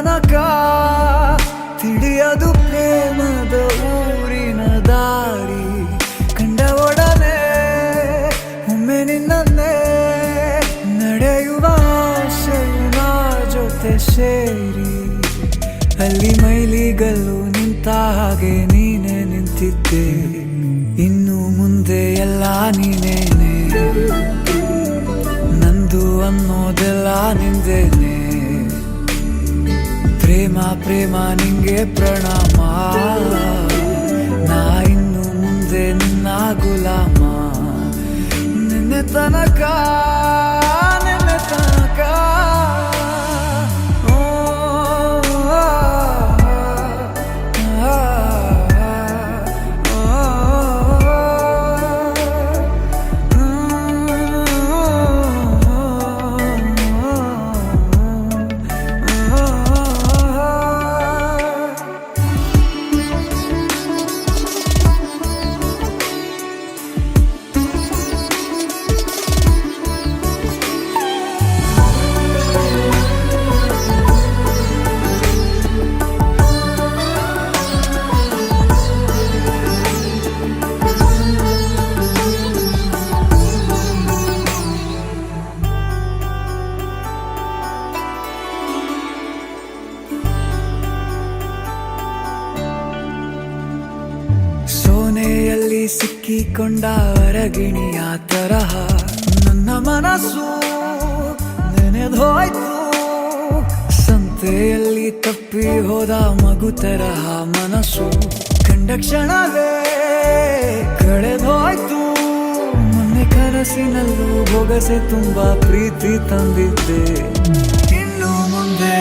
ತನಕ ತಿಳಿಯದು ಪ್ರೇಮದ ಊರಿನ ದಾರಿ. ಕಂಡ ಒಡನೆ ಒಮ್ಮೆ ನಿನ್ನೇ ನಡೆಯುವ ಆಸೆಯು ನಾ ಜೊತೆ ಸೇರಿ. ಅಲ್ಲಿ ಮೈಲಿಗಲ್ಲು ನಿಂತ ಹಾಗೆ ನೀನೆ ನಿಂತಿದ್ದೆ, ಇನ್ನು ಮುಂದೆ ಎಲ್ಲ ನೀನೇನೆ, ನಂದು ಅನ್ನೋದೆಲ್ಲ ನಿಂದೇನೆ. ಪ್ರೇಮ ಪ್ರೇಮ ನಿಂಗೆ ಪ್ರಣಾಮ, ನಾ ಇನ್ನು ಮುಂದೆ ನಿನ್ನ ಗುಲಾಮ. ನಿನ್ನೆ ತನಕ ನಿನ್ನೆ ತನಕ ಸೋನೆಯಲ್ಲಿ ಸಿಕ್ಕಿಕೊಂಡ ಅರಗಿಣಿಯ ತರಹ ನನ್ನ ಮನಸ್ಸು ನೆನೆದೋಯ್ತು. ಸಂತೆಯಲ್ಲಿ ತಪ್ಪಿ ಹೋದ ಮಗು ತರಹ ಮನಸ್ಸು ಕಂಡ ಕ್ಷಣವೇ ಕಳೆದೋಯ್ತು. ಮೊನ್ನೆ ಕನಸಿನಲ್ಲೂ ಬೊಗಸೆ ತುಂಬಾ ಪ್ರೀತಿ ತಂದಿದ್ದೆ, ಇನ್ನು ಮುಂದೆ